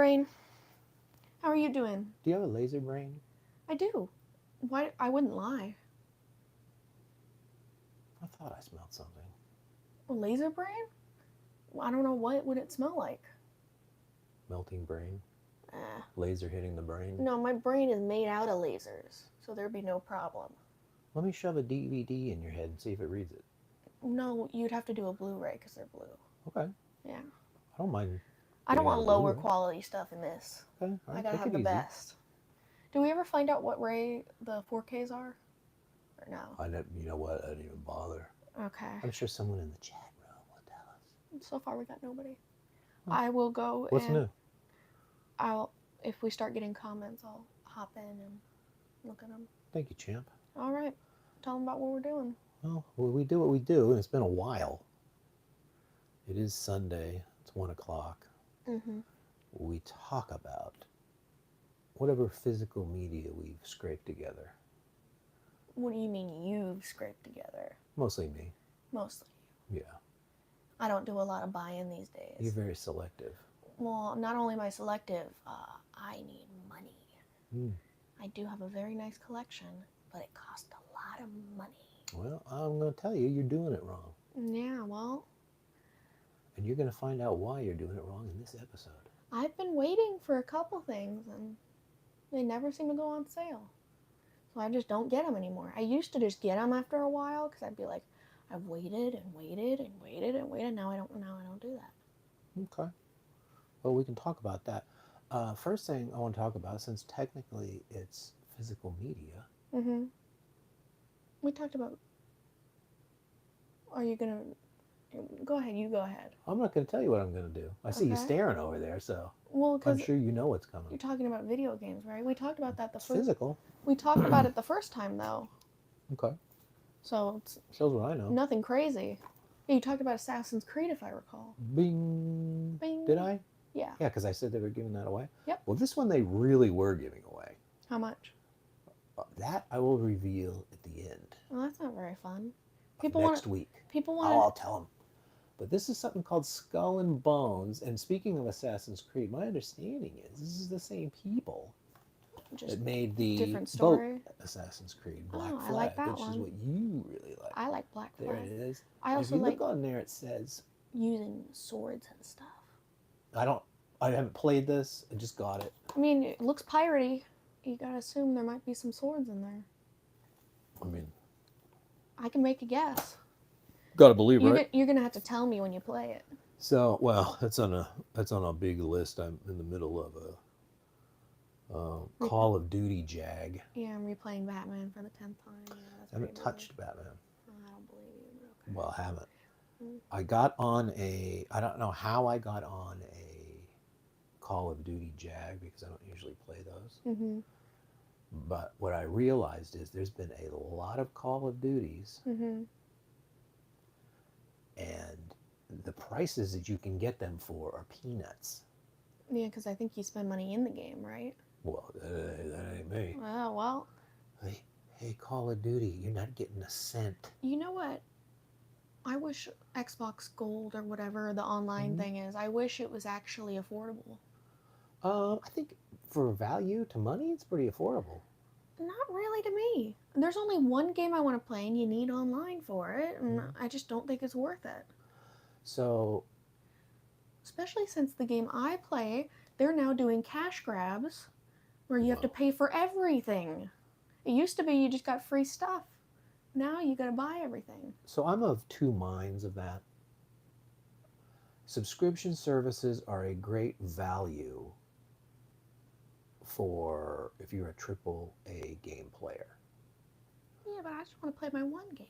Brain. How are you doing? Do you have a laser brain? I do. Why? I wouldn't lie. I thought I smelled something. A laser brain? I don't know what would it smell like. Melting brain? Eh. Laser hitting the brain? No, my brain is made out of lasers, so there'd be no problem. Let me shove a DVD in your head and see if it reads it. No, you'd have to do a Blu-ray because they're blue. Okay. Yeah. I don't mind. I don't Getting on want a lower Blu-ray. quality stuff in this. Okay. All I right, gotta take have it the easy. best. Do we ever find out what ray the 4Ks are? Or no? You know what? I didn't even bother. Okay. I'm sure someone in the chat room will tell us. So far we got nobody. Huh. I will go What's and new? if we start getting comments, I'll hop in and look at them. Thank you, champ. All right. Tell them about what we're doing. Well, we do what we do, and it's been a while. It is Sunday. It's 1 o'clock. Mm-hmm. We talk about whatever physical media we've scraped together. What do you mean you've scraped together? Mostly me. Mostly. Yeah. I don't do a lot of buying these days. You're very selective. Well, not only am I selective, I need money. Mm. I do have a very nice collection, but it costs a lot of money. Well, I'm going to tell you, you're doing it wrong. Yeah, well. And you're going to find out why you're doing it wrong in this episode. I've been waiting for a couple things, and they never seem to go on sale. So I just don't get them anymore. I used to just get them after a while, because I'd be like, I've waited and waited and waited and waited. Now I don't do that. Okay. Well, we can talk about that. First thing I want to talk about, since technically it's physical media. Mm-hmm. We talked about... Are you going to... Go ahead, you go ahead. I'm not going to tell you what I'm going to do. I see you staring over there, so I'm sure you know what's coming. You're talking about video games, right? We talked about that the first... Physical. We talked about it the first time, though. Okay. So it's... Shows what I know. Nothing crazy. Yeah, you talked about Assassin's Creed, if I recall. Bing. Bing. Did I? Yeah. Yeah, because I said they were giving that away. Yep. Well, this one they really were giving away. How much? That I will reveal at the end. Well, that's not very fun. Next week. People want. I'll tell them. But this is something called Skull and Bones. And speaking of Assassin's Creed, my understanding is this is the same people that made the different story. boat Assassin's Creed, Black I Flag, like that which one. is what you really like. I like Black Flag. There it is. I also if you like look on there, it says using swords and stuff. I haven't played this. I just got it. I mean, it looks piratey. You gotta assume there might be some swords in there. I mean, I can make a guess. Gotta believe, right? You're gonna have to tell me when you play it. So, well, that's on a big list. I'm in the middle of a Call of Duty jag. Yeah, I'm replaying Batman for the 10th time. Yeah, I haven't touched Batman. I don't believe you, but okay. Well, I haven't. I got on I don't know how I got on a Call of Duty jag because I don't usually play those. Mm-hmm. But what I realized is there's been a lot of Call of Duties. Mm-hmm. And the prices that you can get them for are peanuts. Yeah, because I think you spend money in the game, right? Well, that ain't me. Oh, well. Hey, Call of Duty, you're not getting a cent. You know what? I wish Xbox Gold or whatever the online thing is, I wish it was actually affordable. I think for value to money, it's pretty affordable. Not really to me. There's only one game I want to play and you need online for it, and I just don't think it's worth it. So... Especially since the game I play, they're now doing cash grabs where you have to pay for everything. It used to be you just got free stuff. Now you got to buy everything. So I'm of two minds of that. Subscription services are a great value for if you're a AAA game player. Yeah, but I just want to play my one game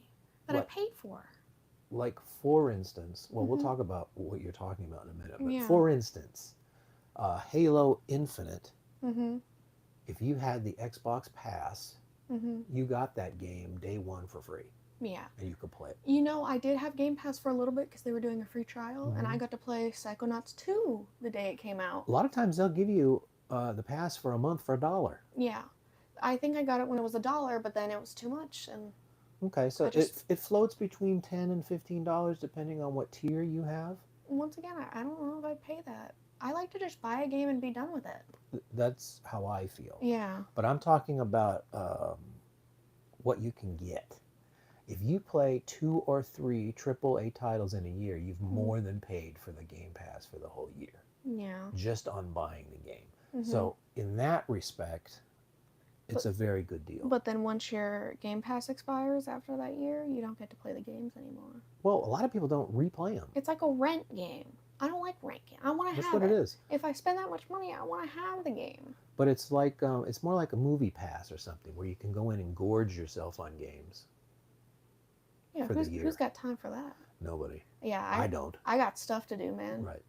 that I paid for. Like, for instance, well, we'll talk about what you're talking about in a minute, but Yeah. for instance, Halo Infinite, Mm-hmm. if you had the Xbox Pass, you got that game day one for free. Yeah. And you could play it. You know, I did have Game Pass for a little bit because they were doing a free trial, and I got to play Psychonauts 2 the day it came out. A lot of times they'll give you the pass for a month for $1. Yeah. I think I got it when it was $1, but then it was too much, and... Okay, so it floats between $10 and $15 depending on what tier you have. Once again, I don't know if I'd pay that. I like to just buy a game and be done with it. That's how I feel. Yeah. But I'm talking about what you can get. If you play 2 or 3 AAA titles in a year, you've more than paid for the Game Pass for the whole year. Yeah. Just on buying the game. Mhm. So in that respect, it's a very good deal. But then once your Game Pass expires after that year, you don't get to play the games anymore. Well, a lot of people don't replay them. It's like a rent game. I don't like rent game. I want to have it. That's what it is. If I spend that much money, I want to have the game. But it's like it's more like a movie pass or something where you can go in and gorge yourself on games. Yeah, For the year. who's got time for that? Nobody. Yeah, I don't. I got stuff to do, man. Right.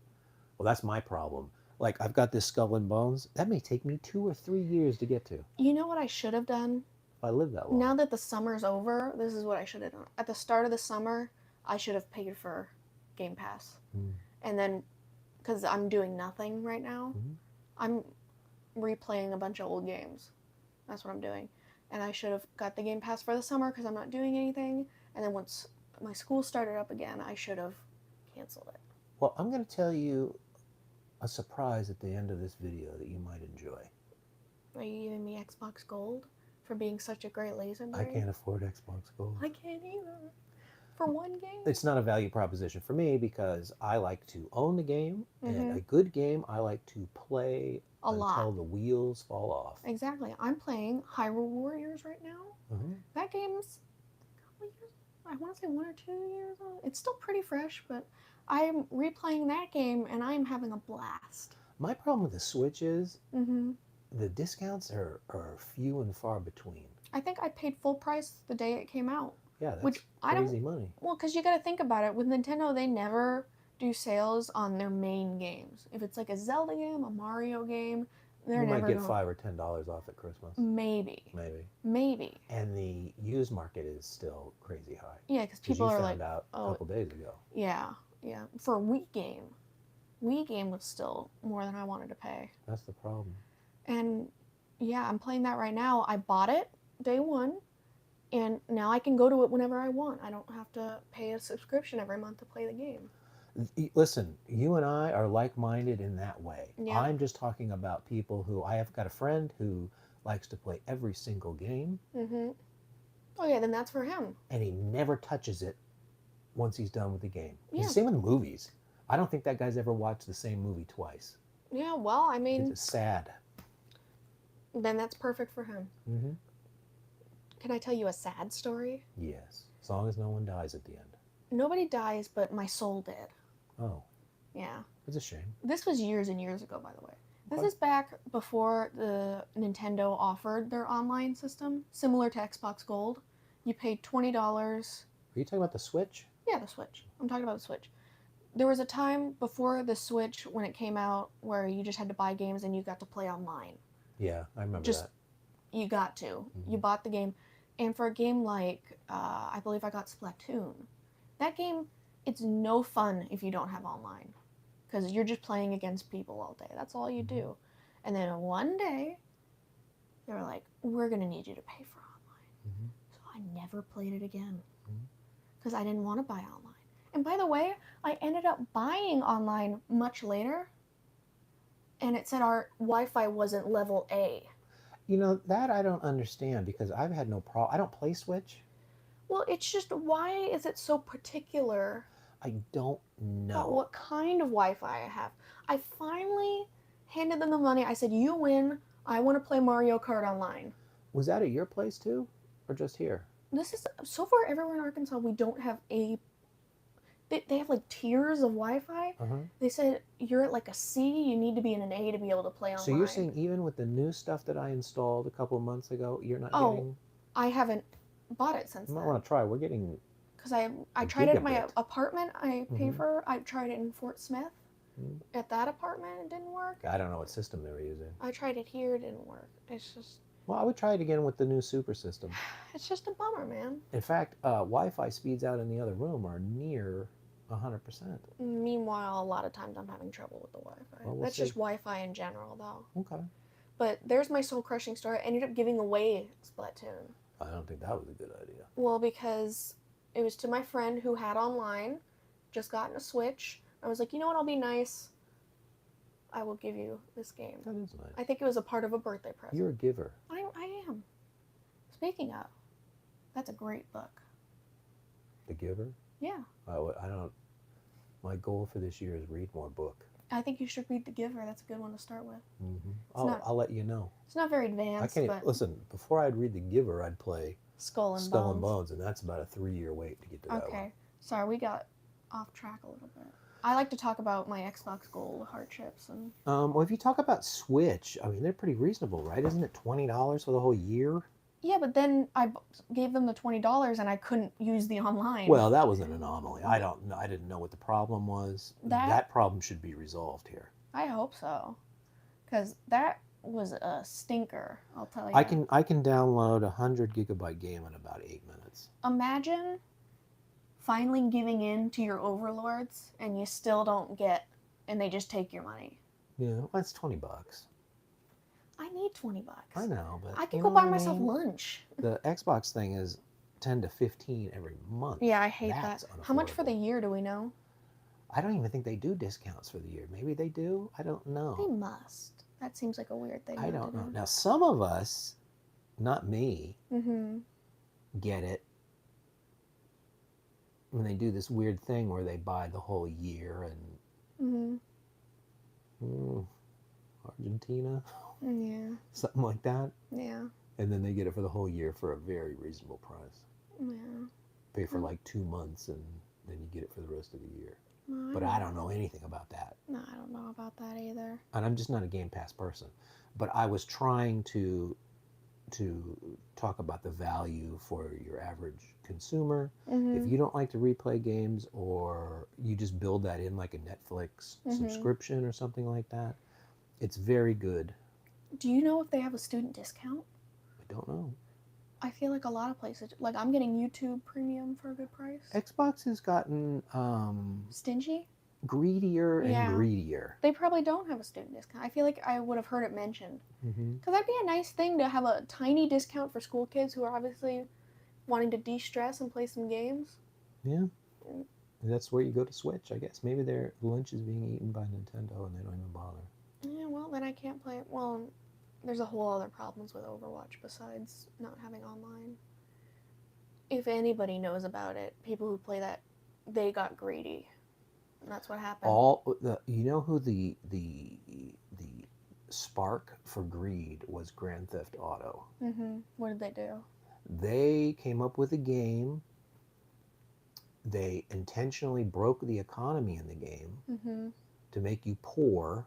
Well, that's my problem. Like I've got this Skull and Bones. That may take me 2 or 3 years to get to. You know what I should have done? If I live that long. Now that the summer's over, this is what I should have done. At the start of the summer, I should have paid for Game Pass. And then, because I'm doing nothing right now, I'm replaying a bunch of old games. That's what I'm doing. And I should have got the Game Pass for the summer because I'm not doing anything. And then once my school started up again, I should have canceled it. Well, I'm going to tell you a surprise at the end of this video that you might enjoy. Are you giving me Xbox Gold for being such a great laser boy? I can't afford Xbox Gold. I can't either. For one game? It's not a value proposition for me because I like to own the game, and a good game I like to play until the wheels fall off. Exactly. I'm playing Hyrule Warriors right now. That game's, I want to say 1 or 2 years old. It's still pretty fresh, but I'm replaying that game and I'm having a blast. My problem with the Switch is the discounts are few and far between. I think I paid full price the day it came out. Yeah, that's crazy money. Well, because you got to think about it. With Nintendo, they never do sales on their main games. If it's like a Zelda game, a Mario game, they're you never might get $5 or $10 off at Christmas. Maybe. And the used market is still crazy high. Yeah, because people are like, out a couple days ago. Yeah. For a Wii game was still more than I wanted to pay. That's the problem. And yeah, I'm playing that right now. I bought it day one, and now I can go to it whenever I want. I don't have to pay a subscription every month to play the game. Listen, you and I are like-minded in that way. Yeah. I'm just talking about people who, I have got a friend who likes to play every single game. Okay, then that's for him. And he never touches it once he's done with the game. Yeah. It's the same with movies. I don't think that guy's ever watched the same movie twice. Yeah, well, I mean... It's sad. Then that's perfect for him. Can I tell you a sad story? Yes, as long as no one dies at the end. Nobody dies, but my soul did. Oh. Yeah. It's a shame. This was years and years ago, by the way. This is back before the Nintendo offered their online system, similar to Xbox Gold. You paid $20. Are you talking about the Switch? Yeah, the Switch. I'm talking about the Switch. There was a time before the Switch when it came out where you just had to buy games and you got to play online. Yeah, I remember that. You got to. You bought the game. And for a game like, I believe I got Splatoon, that game, it's no fun if you don't have online. Because you're just playing against people all day. That's all you do. And then one day, they were like, we're going to need you to pay for online. So I never played it again. Because I didn't want to buy online. And by the way, I ended up buying online much later. And it said our Wi-Fi wasn't level A. You know, that I don't understand because I've had no problem. I don't play Switch. Well, it's just, why is it so particular? I don't know. About what kind of Wi-Fi I have. I finally handed them the money. I said, you win. I want to play Mario Kart online. Was that at your place too? Or just here? This is, so far everywhere in Arkansas, we don't have a, they have like tiers of Wi-Fi. They said, you're at like a C, you need to be in an A to be able to play online. So you're saying even with the new stuff that I installed a couple of months ago, you're not getting... I haven't bought it since I then. might want to try. We're getting... Because I tried it at my apartment I pay for. I tried it in Fort Smith. At that apartment, it didn't work. I don't know what system they were using. I tried it here, it didn't work. It's just... Well, I would try it again with the new Super system. It's just a bummer, man. In fact, Wi-Fi speeds out in the other room are near 100%. Meanwhile, a lot of times I'm having trouble with the Wi-Fi. Well, That's just Wi-Fi in general, though. Okay. But there's my soul-crushing story. I ended up giving away Splatoon. I don't think that was a good idea. Well, because it was to my friend who had online, just gotten a Switch. I was like, you know what, I'll be nice. I will give you this game. That is nice. I think it was a part of a birthday present. You're a giver. I am. Speaking of, that's a great book. The Giver? Yeah. I don't. My goal for this year is read more book. I think you should read The Giver. That's a good one to start with. I'll let you know. It's not very I advanced, can't but listen. Before I'd read The Giver, I'd play Skull and Skull and Bones. Bones, and that's about a 3-year wait to get to that one. Okay. Sorry, we got off track a little bit. I like to talk about my Xbox Gold hardships and Well, if you talk about Switch, I mean they're pretty reasonable, right? Isn't it $20 for the whole year? yeah, but then I gave them the $20 and I couldn't use the online. Well, that was an anomaly. I don't know. I didn't know what the problem was. That- That problem should be resolved here. I hope so, because that was a stinker. I'll tell you. I can download a 100 GB game in about 8 minutes. Imagine finally giving in to your overlords and you still don't get, and they just take your money. Yeah, well, that's $20. I need $20. I know, but I can you go know buy what I myself mean? lunch. The Xbox thing is 10 to 15 every month. Yeah, I hate That's that. How much for the unaffordable. year do we know? I don't even think they do discounts for the year. Maybe they do. I don't They know. must. That seems like a weird thing. I don't know. Now, some of us, not me, Mm-hmm. get it when they do this weird thing where they buy the whole year and Argentina, Yeah. something like that, Yeah. and then they get it for the whole year for a very reasonable price. Yeah. Pay for like 2 months and then you get it for the rest of the year. No, But I don't know anything about that. No, I don't know about that either. And I'm just not a Game Pass person. But I was trying to talk about the value for your average consumer. Mm-hmm. If you don't like to replay games, or you just build that in like a Netflix subscription or something like that, it's very good. Do you know if they have a student discount? I don't know. I feel like a lot of places, like I'm getting YouTube Premium for a good price. Xbox has gotten Stingy? greedier and Yeah. greedier. They probably don't have a student discount. I feel like I would have heard it mentioned. Because that'd be a nice thing to have a tiny discount for school kids who are obviously wanting to de-stress and play some games. Yeah. And that's where you go to Switch, I guess. Maybe their lunch is being eaten by Nintendo and they don't even bother. Yeah, well, then I can't play it. Well, there's a whole other problems with Overwatch besides not having online. If anybody knows about it, people who play that, they got greedy. And that's what happened. You know who the spark for greed was? Grand Theft Auto. What did they do? They came up with a game. They intentionally broke the economy in the game to make you poor.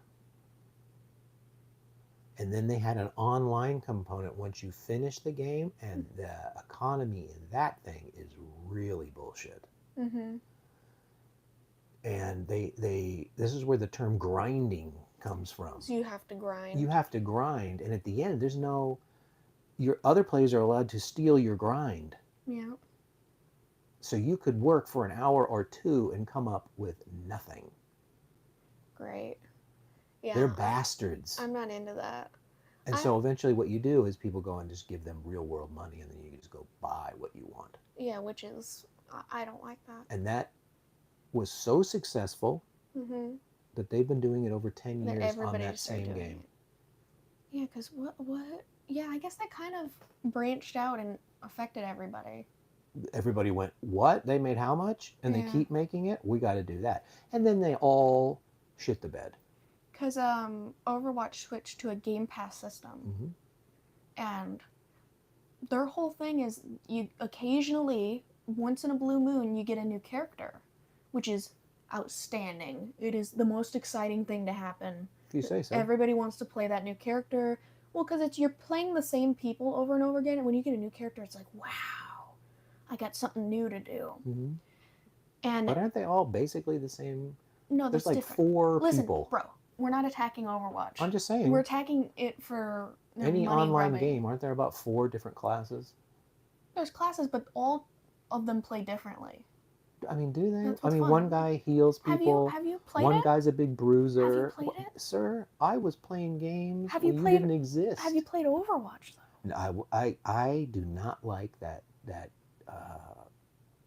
And then they had an online component once you finish the game, and the economy in that thing is really bullshit. And this is where the term grinding comes from. So you have to grind. You have to grind, and at the end, there's no. Your other players are allowed to steal your grind. Yeah. So you could work for an hour or two and come up with nothing. Great. Yeah. They're bastards. I'm not into that. And so eventually what you do is people go and just give them real world money, and then you just go buy what you want. Yeah, which is, I don't like that. And that was so successful that they've been doing it over 10 That years on everybody that just started same doing game. it. Yeah, because what? Yeah, I guess that kind of branched out and affected everybody. Everybody went, what? They made how much? And they Yeah. keep making it? We got to do that. And then they all shit the bed. Because Overwatch switched to a Game Pass system. And their whole thing is you occasionally, once in a blue moon, you get a new character, which is outstanding. It is the most exciting thing to happen. If you say so. Everybody wants to play that new character. Well, because you're playing the same people over and over again, and when you get a new character, it's like, wow, I got something new to do. And But aren't they all basically the same? no, There's that's like different. 4 Listen, people. bro, we're not attacking Overwatch. I'm just saying. We're attacking it for Any money online grubbing. game, aren't there about 4 different classes? There's classes, but all of them play differently. I mean, do they? That's I what's mean, fun. one guy heals people. Have you played One it? guy's a big bruiser. Have you played it? Sir, I was playing games Have you when played- you didn't exist. Have you played Overwatch though? No, I do not like that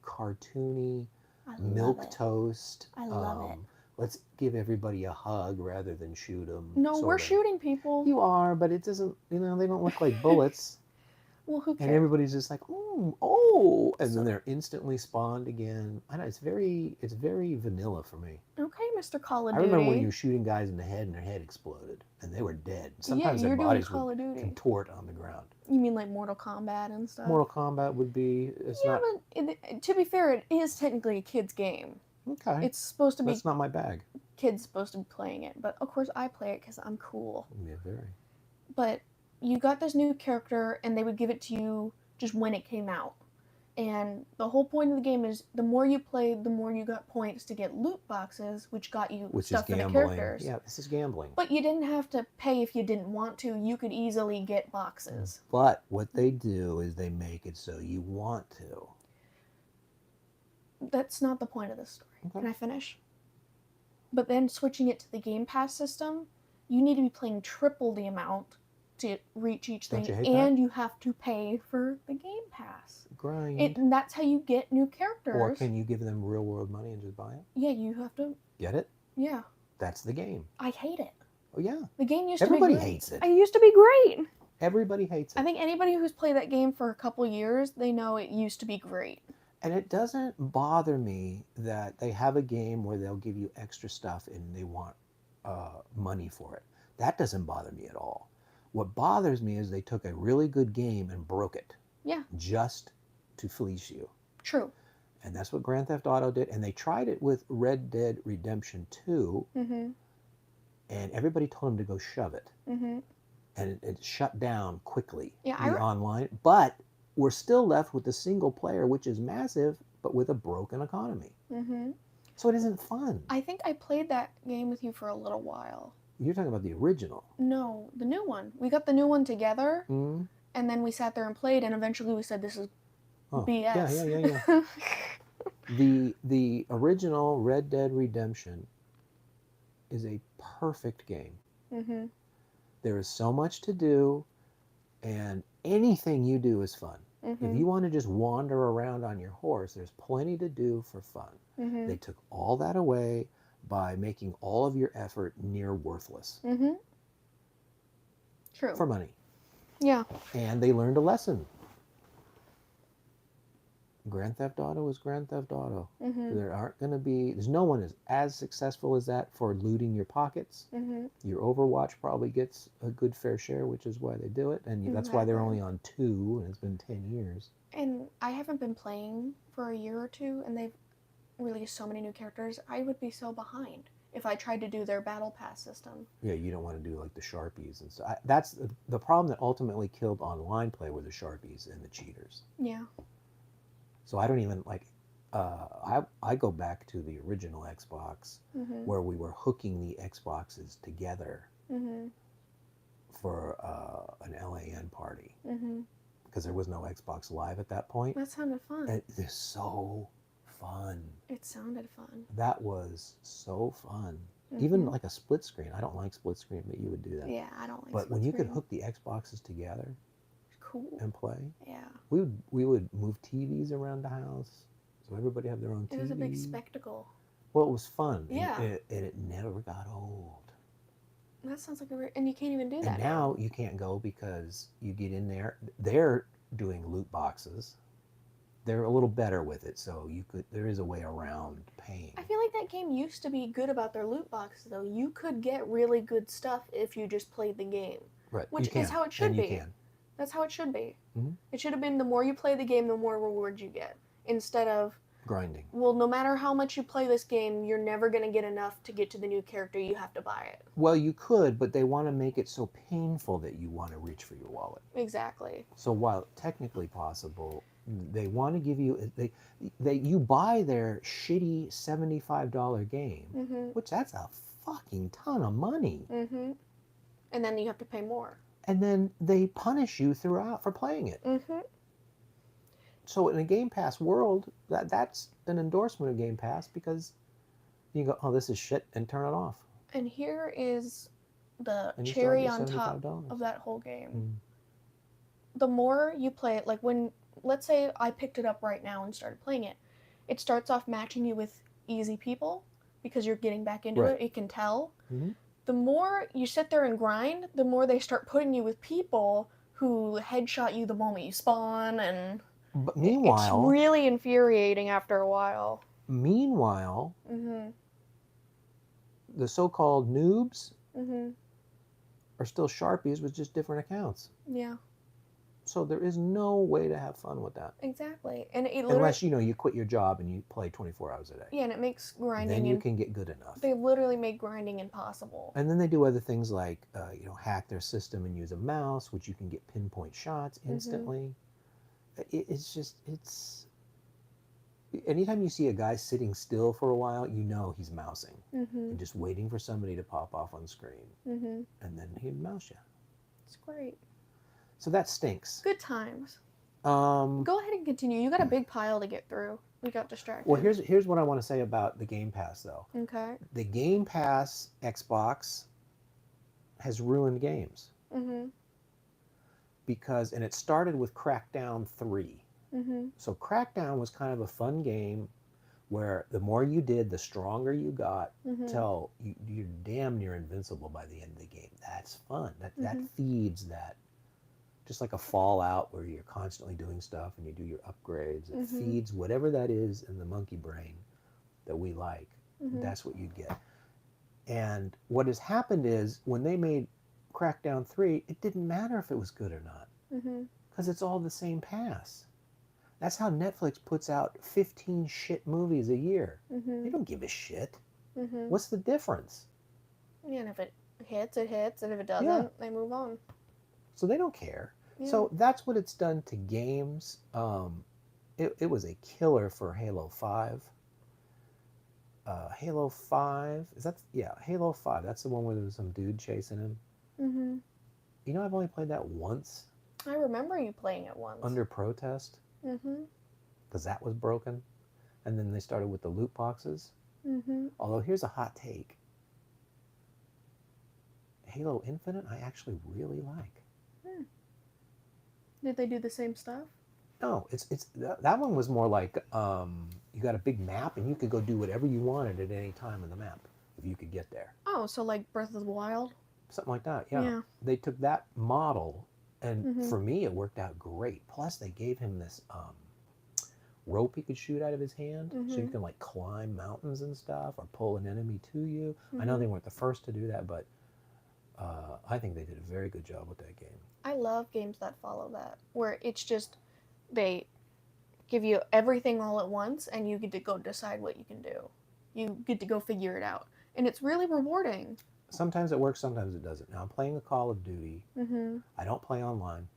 cartoony I love milk it. toast. I love it. let's give everybody a hug rather than shoot them. No, we're shooting people. You are, but it doesn't. They don't look like bullets. Well, who cares? And everybody's just like, ooh, oh, and So- then they're instantly spawned again. I know it's very vanilla for me. Okay, Mr. Call of I Duty. remember when you were shooting guys in the head and their head exploded and they were dead. Sometimes yeah, their you're doing bodies Call would of Duty. contort on the ground. You mean like Mortal Kombat and stuff? Mortal Kombat would be. It's yeah, not but to be fair, it is technically a kid's game. okay. It's supposed to be That's not my bag. kids supposed to be playing it, but of course I play it because I'm cool. Yeah, very. But you got this new character, and they would give it to you just when it came out. And the whole point of the game is the more you played, the more you got points to get loot boxes, which got you Which stuff is for the gambling. characters. Yeah, this is gambling. But you didn't have to pay if you didn't want to. You could easily get boxes. But what they do is they make it so you want to. That's not the point of this story. Okay. Can I finish? But then switching it to the Game Pass system, you need to be playing triple the amount to reach each Don't thing, you hate and you have to pay for the Game Pass. Grind. And that's how you get new characters. Or can you give them real world money and just buy it? Yeah, you have to. Get it? Yeah, That's the game. I hate it. Oh yeah. The game used Everybody to be great. hates it. It used to be great. Everybody hates it. I think anybody who's played that game for a couple years, they know it used to be great. And it doesn't bother me that they have a game where they'll give you extra stuff and they want money for it. That doesn't bother me at all. What bothers me is they took a really good game and broke it. Yeah. Just to fleece you. True. And that's what Grand Theft Auto did. And they tried it with Red Dead Redemption 2, Mm-hmm. and everybody told them to go shove it. Mm-hmm. And it shut down quickly, Yeah, the online. But we're still left with the single player, which is massive, but with a broken economy. Mm-hmm. So it isn't fun. I think I played that game with you for a little while. You're talking about the original. No, the new one. We got the new one together, Mm? and then we sat there and played, and eventually we said, this is Oh, BS. yeah. The original Red Dead Redemption is a perfect game. Mm-hmm. There is so much to do, and anything you do is fun. Mm-hmm. If you want to just wander around on your horse, there's plenty to do for fun. Mm-hmm. They took all that away by making all of your effort near worthless Mm-hmm. True. for money. Yeah. And they learned a lesson. Grand Theft Auto is Grand Theft Auto. Mm-hmm. There's no one is as successful as that for looting your pockets. Mm-hmm. Your Overwatch probably gets a good fair share, which is why they do it. And that's why they're Exactly. only on 2, and it's been 10 years. And I haven't been playing for a year or two, and they've released so many new characters. I would be so behind if I tried to do their battle pass system. Yeah, you don't want to do like the Sharpies and stuff. That's the problem that ultimately killed online play were the Sharpies and the cheaters. Yeah. So I don't even like. I go back to the original Xbox Mm-hmm. where we were hooking the Xboxes together Mm-hmm. for an LAN party Mm-hmm. because there was no Xbox Live at that point. That sounded fun. It is so fun. It sounded fun. That was so fun. Mm-hmm. Even like a split screen. I don't like split screen, but you would do that. Yeah, I don't like. But when split you could screen. hook the Xboxes together Cool. and play, Yeah. we would move TVs around the house, so everybody had their own TV. It was a big spectacle. Well, it was fun. Yeah. And it never got old. That sounds like and you can't even do that And now you can't go because you get in there. They're doing loot boxes. They're a little better with it, so there is a way around paying. I feel like that game used to be good about their loot boxes, though. You could get really good stuff if you just played the game. Right. Which you can, is how it should and be. You can. That's how it should be. Mhm. It should have been the more you play the game, the more rewards you get. Instead of, Grinding. well, no matter how much you play this game, you're never going to get enough to get to the new character. You have to buy it. Well, you could, but they want to make it so painful that you want to reach for your wallet. Exactly. So while technically possible, they want to give you you buy their shitty $75 game, Mm-hmm. which that's a fucking ton of money, Mm-hmm. And then you have to pay more. and then they punish you throughout for playing it. Mm-hmm. So in a Game Pass world, that's an endorsement of Game Pass because you go, oh, this is shit, and turn it off. And here is the And you still cherry have on your top $75. of that whole game. Mm. The more you play it, like when, let's say I picked it up right now and started playing it, it starts off matching you with easy people, because you're getting back into Right. it. It can tell. Mhm. The more you sit there and grind, the more they start putting you with people who headshot you the moment you spawn, and But it's meanwhile, really infuriating after a while. meanwhile, Mhm. the so-called noobs Mhm. are still Sharpies with just different accounts. Yeah. So there is no way to have fun with that. Exactly. And it literally, Unless, you quit your job and you play 24 hours a day. yeah, and it makes Then grinding you and can get good enough. they literally make grinding impossible. And then they do other things like, hack their system and use a mouse, which you can get pinpoint shots Mhm. instantly. It's anytime you see a guy sitting still for a while, you know he's mousing Mhm. and just waiting for somebody to pop off on screen, Mhm. and then he'd mouse you. It's great. So that stinks. Good times. Um, Go ahead and continue. You got a big pile to get through. We got distracted. well, here's what I want to say about the Game Pass, though. Okay. The Game Pass Xbox has ruined games Mhm. because, and it started with Crackdown 3. Mhm. So Crackdown was kind of a fun game where the more you did, the stronger you got, Mhm. till you're damn near invincible by the end of the game. That's fun. That Mhm. feeds that, just like a Fallout where you're constantly doing stuff and you do your upgrades. It Mhm. feeds whatever that is in the monkey brain that we like. Mhm. That's what you'd get. And what has happened is when they made Crackdown 3, it didn't matter if it was good or not Mhm. because it's all the same pass. That's how Netflix puts out 15 shit movies a year. They Mhm. don't give a shit. Mhm. What's the difference? Yeah, and if it hits, it hits, and if it doesn't, Yeah. they move on. So they don't care. Yeah. So that's what it's done to games. It was a killer for Halo 5. Halo 5, Halo 5. That's the one where there was some dude chasing him. Mhm. I've only played that once I remember you playing it once. under protest Mhm. because that was broken. And then they started with the loot boxes. Mhm. Although here's a hot take. Halo Infinite, I actually really like. Did they do the same stuff? No, it's that one was more like you got a big map and you could go do whatever you wanted at any time in the map if you could get there. Oh, so like Breath of the Wild? Something like that. Yeah. Yeah. They took that model, and Mhm. for me it worked out great. Plus they gave him this rope he could shoot out of his hand, so you Mhm. can like climb mountains and stuff or pull an enemy to you. I know Mhm. they weren't the first to do that, but I think they did a very good job with that game. I love games that follow that, where it's just they give you everything all at once, and you get to go decide what you can do. You get to go figure it out, and it's really rewarding. Sometimes it works, sometimes it doesn't. Now I'm playing a Call of Duty. Mhm. I don't play online.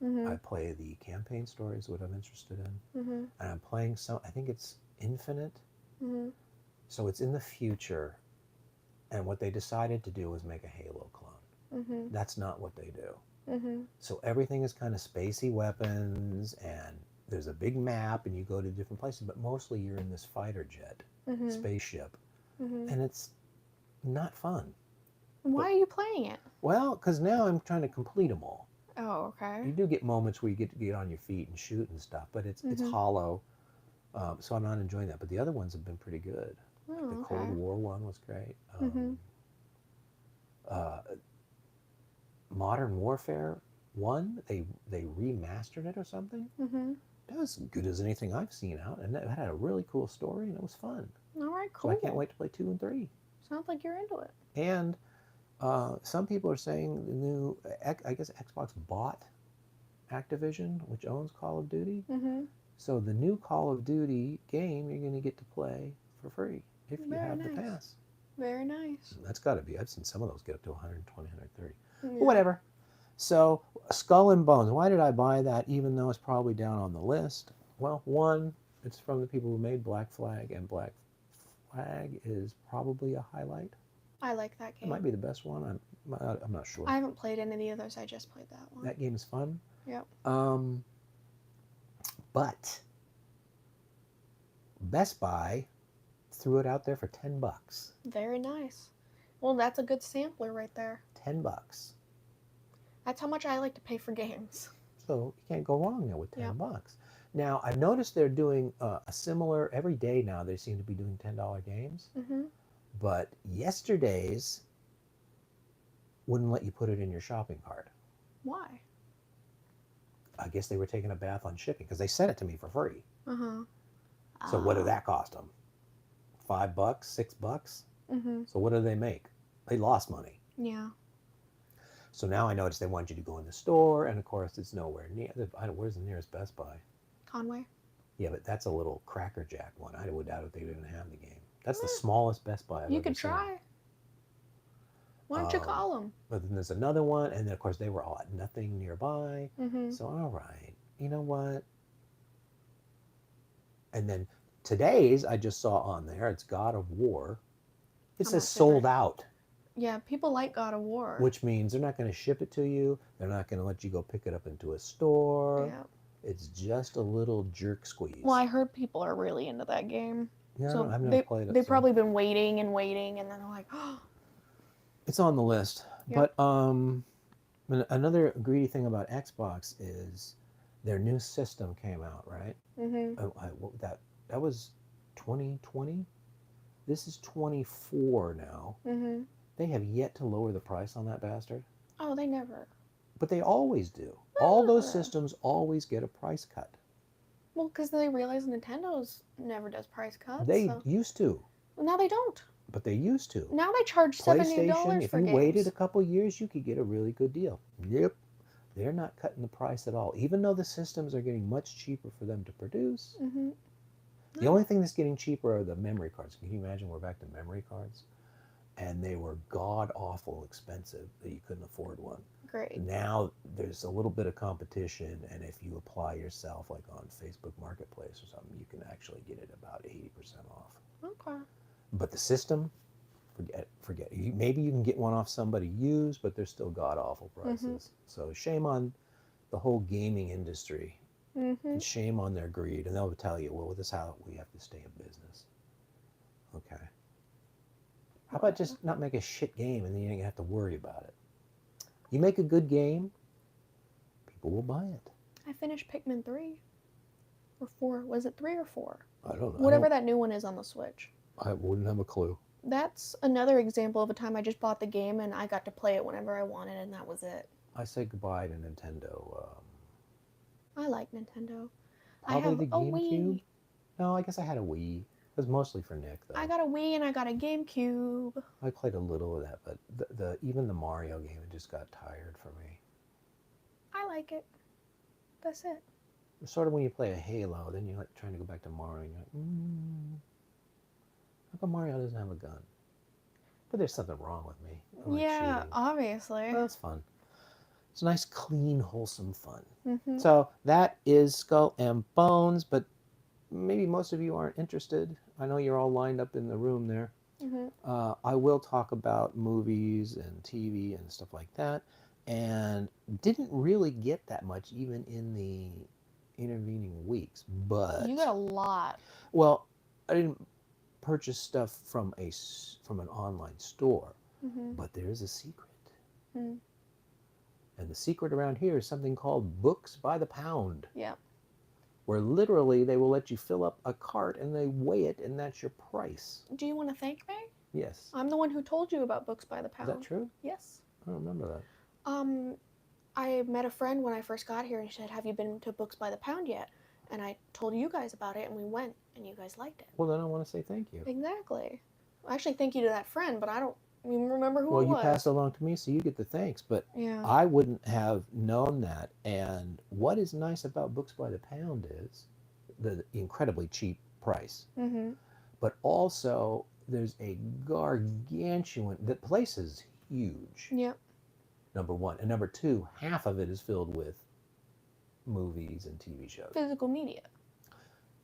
I Mhm. play the campaign stories, what I'm interested in, Mhm. and I'm playing some. I think it's Infinite, Mhm. so it's in the future. And what they decided to do was make a Halo clone. Mhm. That's not what they do. Mhm. So everything is kind of spacey weapons, and there's a big map, and you go to different places, but mostly you're in this fighter jet, Mhm. spaceship, Mhm. and it's not fun. Why are you playing it? Well, because now I'm trying to complete them all. Oh, okay. You do get moments where you get to get on your feet and shoot and stuff, but it's Mhm. hollow, so I'm not enjoying that. But the other ones have been pretty good. Like the Oh, Cold okay. War one was great. Mhm. Uh, Modern Warfare 1, they remastered it or something. Mhm. It was as good as anything I've seen out, and it had a really cool story, and it was fun. All right, So cool. I can't wait to play 2 and 3. Sounds like you're into it. And some people are saying the new, I guess Xbox bought Activision, which owns Call of Duty. Mhm. So the new Call of Duty game you're going to get to play for free if you Very have the nice. pass. Very nice. That's got to be. I've seen some of those get up to 120, 130. Yeah. But whatever. So Skull and Bones. Why did I buy that even though it's probably down on the list? Well, one, it's from the people who made Black Flag, and Black Flag is probably a highlight. I like that It game. might be the best one. I'm not sure. I haven't played any of the others. I just played that one. That game is fun. Yep. But Best Buy threw it out there for $10. Very nice. Well, that's a good sampler right there. $10. That's how much I like to pay for games. So you can't go wrong there with $10. Yeah. Now I've noticed they're doing a similar every day now. They seem to be doing $10 games. Mhm. But yesterday's wouldn't let you put it in your shopping cart. Why? I guess they were taking a bath on shipping because they sent it to me for free. Uh-huh. So what did that cost them? $5, $6? Mm-hmm. So what do they make? They lost money. Yeah. So now I noticed they want you to go in the store, and of course it's nowhere near. Where's the nearest Best Buy? Conway. Yeah, but that's a little Cracker Jack one. I would doubt if they didn't have the game. That's the Eh, smallest Best Buy I've you ever could seen. try. Why don't you call them? But then there's another one, and then of course they were all at nothing nearby. Mm-hmm. So all right, you know what? And then today's I just saw on there. It's God of War. It I'm says not sold super- out, Yeah, people like God of War. which means they're not going to ship it to you. They're not going to let you go pick it up into a store. Yeah. It's just a little jerk squeeze. Well, I heard people are really into that game. Yeah, So I've never played it. they've so- probably been waiting and waiting, and then they're like, oh. It's on the list. Yep. But another greedy thing about Xbox is their new system came out, right? Mm-hmm. That was 2020. This is 24 now. Mm-hmm. They have yet to lower the price on that bastard. Oh, they never. But they always do. All those Ah. systems always get a price cut. Well, because they realize Nintendo's never does price cuts. They so. used to, Well, now they don't. but they used to. Now they charge $70 PlayStation, if for you games. waited a couple years, you could get a really good deal. Yep. They're not cutting the price at all. Even though the systems are getting much cheaper for them to produce, Mm-hmm. the only thing that's getting cheaper are the memory cards. Can you imagine we're back to memory cards? And they were god-awful expensive that you couldn't afford one. Great. Now there's a little bit of competition, and if you apply yourself, like on Facebook Marketplace or something, you can actually get it about 80% off. Okay. But the system, forget. Maybe you can get one off somebody used, but they're still god-awful prices. So shame on the whole gaming industry, Mm-hmm. and shame on their greed. And they'll tell you, well, this is how we have to stay in business. Okay. How about just not make a shit game and then you don't have to worry about it? You make a good game, people will buy it. I finished Pikmin 3. Or 4. Was it 3 or 4? I don't know. Whatever that new one is on the Switch. I wouldn't have a clue. That's another example of a time I just bought the game and I got to play it whenever I wanted, and that was it. I say goodbye to Nintendo. I like Nintendo. I Probably have the a Wii. GameCube. No, I guess I had a Wii. It was mostly for Nick, though. I got a Wii and I got a GameCube. I played a little of that, but even the Mario game, it just got tired for me. I like it. That's it. It's sort of when you play a Halo, then you're like trying to go back to Mario, and you're like, how come Mario doesn't have a gun? But there's something wrong with me. I like Yeah, shooting. obviously. Well, it's fun. It's nice, clean, wholesome fun. Mm-hmm. So that is Skull and Bones, but maybe most of you aren't interested. I know you're all lined up in the room there. Mm-hmm. I will talk about movies and TV and stuff like that, and didn't really get that much even in the intervening weeks. But You got a lot. well, I didn't purchase stuff from an online store, Mm-hmm. but there is a secret. Mm. And the secret around here is something called Books by the Pound, Yeah. where literally they will let you fill up a cart and they weigh it, and that's your price. Do you want to thank me? Yes. I'm the one who told you about Books by the Is Pound. that true? Yes. I don't remember that. I met a friend when I first got here and she said, "Have you been to Books by the Pound yet?" And I told you guys about it and we went and you guys liked it. Well, then I want to say thank you. Exactly. Actually, thank you to that friend, but I don't even remember who Well, it you was. passed it along to me, so you get the thanks. But Yeah. I wouldn't have known that. And what is nice about Books by the Pound is the incredibly cheap price. Mm-hmm. But also, there's a gargantuan. The place is huge. Yep. Number one, and number two, half of it is filled with movies and TV shows, Physical media.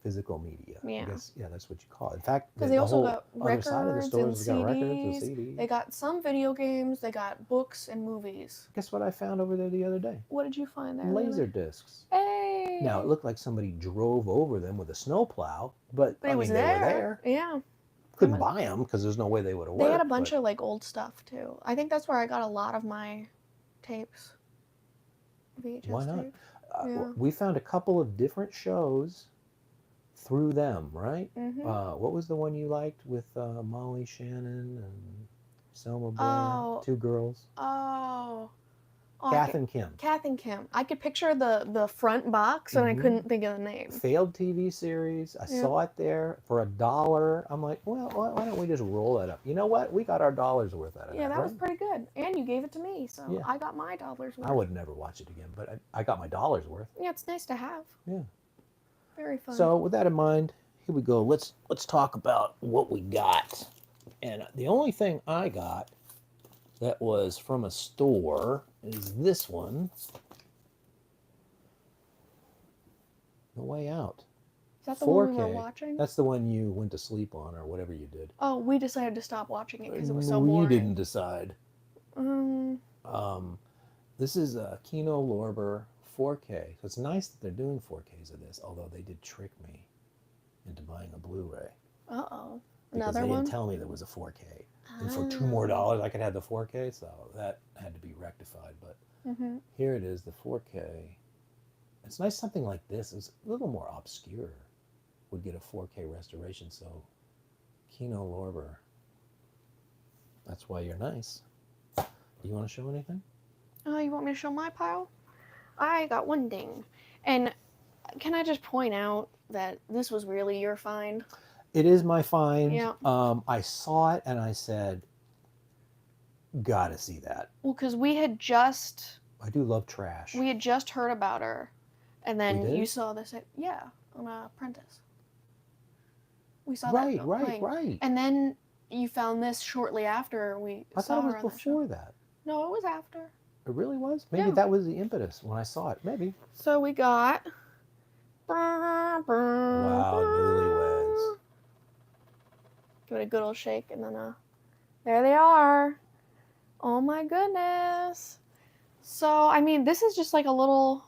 physical media. Yeah. I guess, yeah, that's what you call it. In fact, Because the they also whole got other side of the records store and has got records and CDs. CDs. They got some video games. They got books and movies. Guess what I found over there the other day? What did you find there? Laser discs. Hey. Now it looked like somebody drove over them with a snowplow, but But I it mean was they there. were there. Yeah. Couldn't They buy them because there's no way they would have worked. They had a bunch but of like old stuff too. I think that's where I got a lot of my tapes. VHS Why not? tapes. Yeah. We found a couple of different shows through them, right? Mhm. What was the one you liked with Molly Shannon and Selma Blair? Oh, Two girls. oh, oh, Kath and Kim. Kath and Kim. I could picture the front box, and I Hmm. couldn't think of the name. Failed TV series. I Yeah. saw it there for $1. I'm like, well, why don't we just roll that up? You know what? We got our dollars worth out of Yeah, that, that was right? pretty good. And you gave it to me, so Yeah. I got my dollars worth. I would never watch it again, but I got my dollars worth. Yeah, it's nice to have. Yeah. Very fun. So with that in mind, here we go. Let's talk about what we got. And the only thing I got that was from a store is this one. No Way Out. Is that the one we 4K. were watching? That's the one you went to sleep on or whatever you did. Oh, we decided to stop watching it because it was so We boring. didn't decide. Um, This is a Kino Lorber 4K. So it's nice that they're doing 4Ks of this, although they did trick me into buying a Blu-ray. uh-oh. Because Another they one? didn't tell me there was a 4K. And for $2 more I could have the 4K, so that had to be rectified. But Mm-hmm. here it is, the 4K. It's nice something like this. It's a little more obscure. Would get a 4K restoration, so Kino Lorber. That's why you're nice. Do you want to show anything? Oh, you want me to show my pile? I got one ding. And can I just point out that this was really your find? It is my find. Yeah. I saw it and I said, gotta see that. Well, because we had just I do love trash. heard about her, and then We did? you saw this. Yeah, on Apprentice. We saw right, that. right, playing. right. And then you found this shortly after we I saw thought her it on was the show. before that. No, it was after. It really was? Maybe Yeah. that was the impetus when I saw it. Maybe. So we got. Wow, Newlyweds. Give it a good old shake, and then there they are. Oh my goodness. So I mean, this is just like a little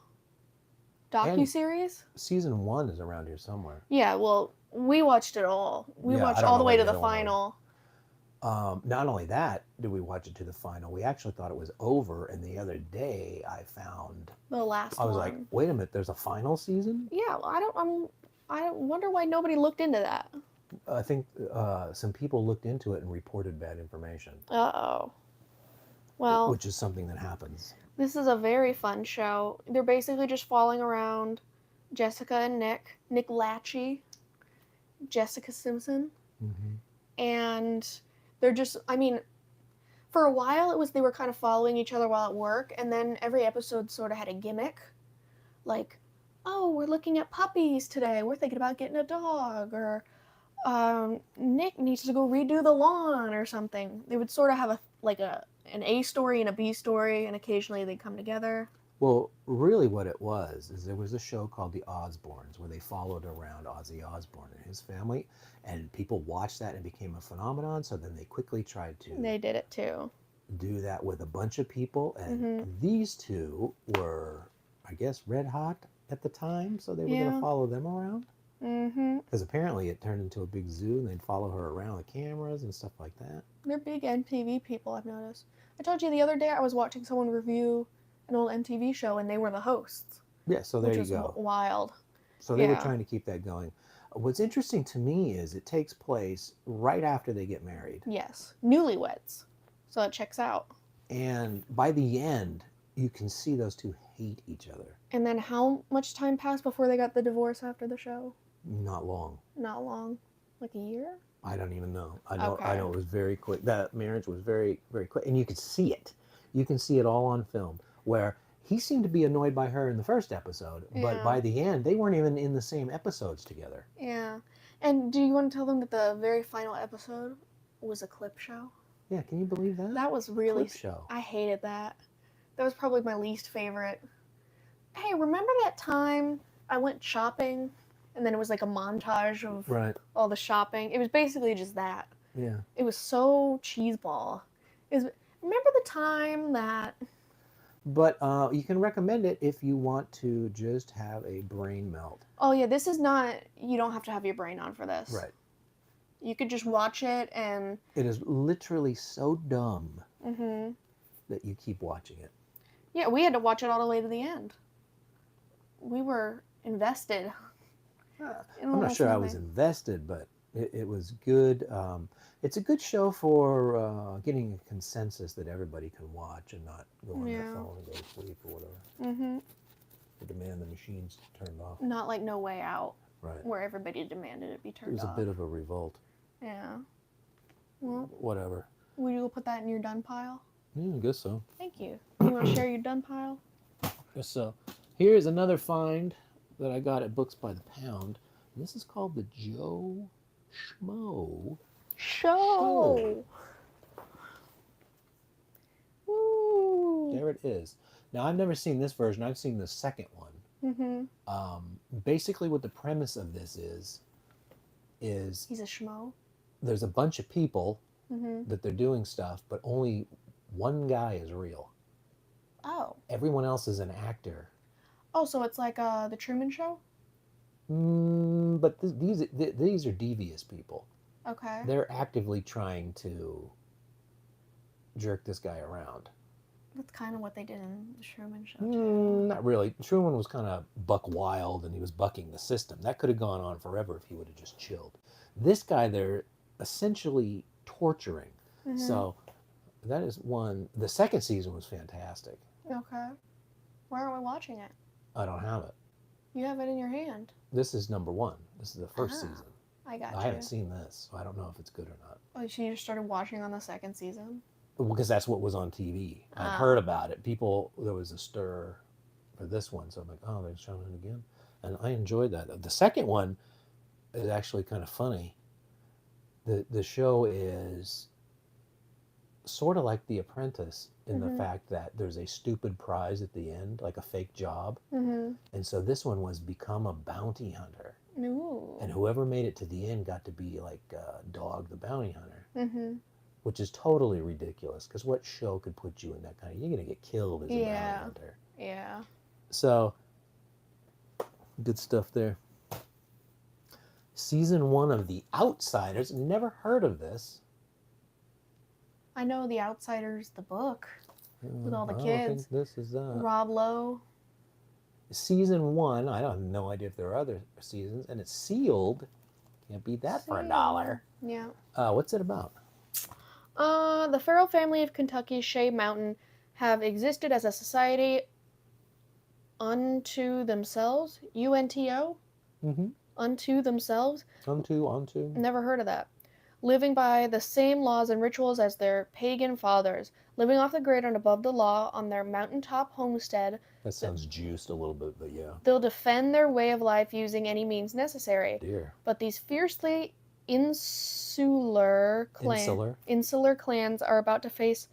docu-series. Season 1 is around here somewhere. Yeah, well, we watched it all. We Yeah, I watched don't all know the way where to the the other one final. Not only that, did we watch it to the final, we actually thought it was over. And the other day I found, The last I was one. like, wait a minute, there's a final season? Yeah, I wonder why nobody looked into that. I think some people looked into it and reported bad information. Uh-oh. Well, Which is something that happens. this is a very fun show. They're basically just following around Jessica and Nick Lachey, Jessica Simpson, Mm-hmm. and they're just, I mean, for a while they were kind of following each other while at work, and then every episode sort of had a gimmick, like, oh, we're looking at puppies today, we're thinking about getting a dog, or Nick needs to go redo the lawn or something. They would sort of have an A story and a B story, and occasionally they'd come together. Well, really what it was is there was a show called The Osbournes where they followed around Ozzy Osbourne and his family, and people watched that and it became a phenomenon, so then they quickly tried to They did it too. do that with a bunch of people, and Mhm. these two were, I guess, red hot at the time, so they were going Yeah. to follow them around. Mm-hmm. Because apparently it turned into a big zoo and they'd follow her around with cameras and stuff like that. They're big MTV people, I've noticed. I told you the other day I was watching someone review an old MTV show, and they were the hosts. Yeah, so there which you was go. Wild. So they were Yeah. trying to keep that going. What's interesting to me is it takes place right after they get married. Yes. Newlyweds. So it checks out. And by the end, you can see those two hate each other. And then how much time passed before they got the divorce after the show? Not long. Not long. Like a year? I don't even know. I know Okay. it was very quick. That marriage was very, very quick. And you could see it. You can see it all on film. Where he seemed to be annoyed by her in the first episode, but Yeah. by the end, they weren't even in the same episodes together. Yeah. And do you want to tell them that the very final episode was a clip show? Yeah, can you believe that? That was really... Clip show. I hated that. That was probably my least favorite. Hey, remember that time I went shopping and then it was like a montage of Right. all the shopping? It was basically just that. Yeah. It was so cheeseball. Remember the time that... But you can recommend it if you want to just have a brain melt. Oh yeah, this is not... You don't have to have your brain on for this. Right. You could just watch it and... It is literally so dumb Mm-hmm. that you keep watching it. Yeah, we had to watch it all the way to the end. We were invested. I'm not sure I was nothing. invested, but it was good. It's a good show for getting a consensus that everybody can watch and not go on their Yeah. phone and go to sleep or whatever, Mm-hmm. or demand the machines turned off. Not like No Way Out, Right. where everybody demanded it be It turned was a off. bit of a revolt. Yeah. Well, Whatever. will you put that in your done pile? Yeah, I guess so. Thank you. You want to share your done pile? Guess so. Here's another find that I got at Books by the Pound. And this is called the Joe Schmo. Show. Woo. There it is. Now, I've never seen this version. I've seen the second one. Mm-hmm. Basically, what the premise of this is He's a schmo. there's a bunch of people Mm-hmm. that they're doing stuff, but only one guy is real. Oh. Everyone else is an actor. Oh, so it's like the Truman Show? But these are devious people. Okay. They're actively trying to jerk this guy around. That's kind of what they did in the Truman Show, too. Not really. Truman was kind of buck wild, and he was bucking the system. That could have gone on forever if he would have just chilled. This guy, they're essentially torturing. Mm-hmm. So that is one. The second season was fantastic. Okay. Why aren't we watching it? I don't have it. You have it in your hand. This is number one. This is the first Ah, season. I got I you. haven't seen this, so I don't know if it's good or not. Oh, so you just started watching on the second season? Because that's what was on TV. I'd Ah. heard about it. There was a stir for this one, so I'm like, oh, they're showing it again. And I enjoyed that. The second one is actually kind of funny. The show is sort of like The Apprentice in the fact that there's a stupid prize at the end, like a fake job. Mm-hmm. And so this one was become a bounty hunter. Ooh. And whoever made it to the end got to be like Dog the Bounty Hunter. Mm-hmm. Which is totally ridiculous, because what show could put you in that kind of... You're going to get killed as a bounty hunter. Yeah. So, good stuff there. Season 1 of The Outsiders. Never heard of this. I know The Outsiders, the book, with all the I don't kids. think this is that. Rob Lowe. Season 1, I have no idea if there are other seasons, and it's sealed. Can't beat that for $1. Yeah. What's it about? The Farrell family of Kentucky's Shea Mountain have existed as a society unto themselves. UNTO? Mm-hmm. Unto themselves? Onto. Never heard of that. Living by the same laws and rituals as their pagan fathers. Living off the grid and above the law on their mountaintop homestead. That sounds juiced a little bit, but yeah. They'll defend their way of life using any means necessary. Dear. But these fiercely insular clans are about to face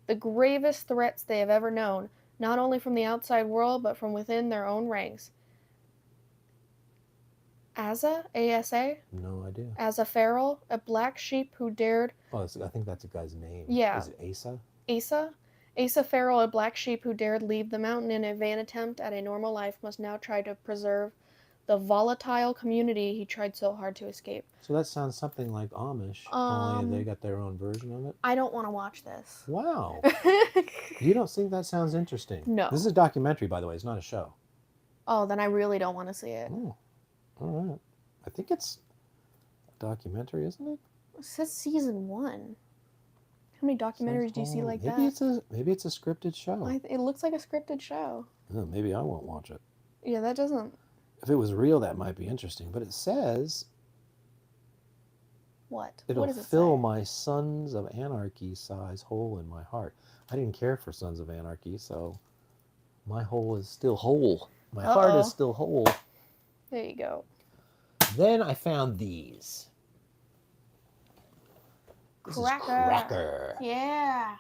the gravest threats they have ever known, not only from the outside world, but from within their own ranks. Asa, A-S-A? No idea. Asa Farrell, a black sheep who dared... Oh, I think that's a guy's name. Yeah. Is it Asa? Asa? Asa Farrell, a black sheep who dared leave the mountain in a vain attempt at a normal life, must now try to preserve the volatile community he tried so hard to escape. So that sounds something like Amish, only they got their own version of it? I don't want to watch this. Wow. You don't think that sounds interesting? No. This is a documentary, by the way. It's not a show. Oh, then I really don't want to see it. Oh, all right. I think it's a documentary, isn't it? It says season 1. How many documentaries do you see like maybe that? Maybe it's a scripted show. It looks like a scripted show. Oh, maybe I won't watch it. Yeah, that doesn't... If it was real, that might be interesting. But it says What? it'll What does it fill say? my Sons of Anarchy size hole in my heart. I didn't care for Sons of Anarchy, so my hole is still whole. My heart is still whole. There you go. Then I found these. This is Cracker. Cracker. Yeah.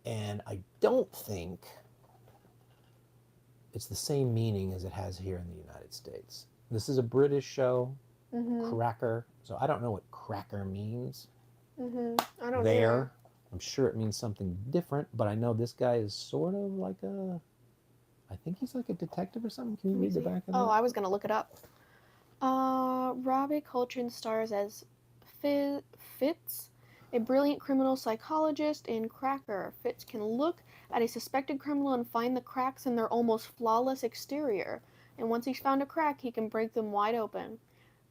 And I don't think it's the same meaning as it has here in the United States. This is a British show, Cracker. So I don't know what cracker means. I don't there. either. I'm sure it means something different, but I know this guy is sort of like I think he's like a detective or something. Can you read the back of that? Oh, I was going to look it up. Robbie Coltrane stars as Fitz, a brilliant criminal psychologist in Cracker. Fitz can look at a suspected criminal and find the cracks in their almost flawless exterior. And once he's found a crack, he can break them wide open.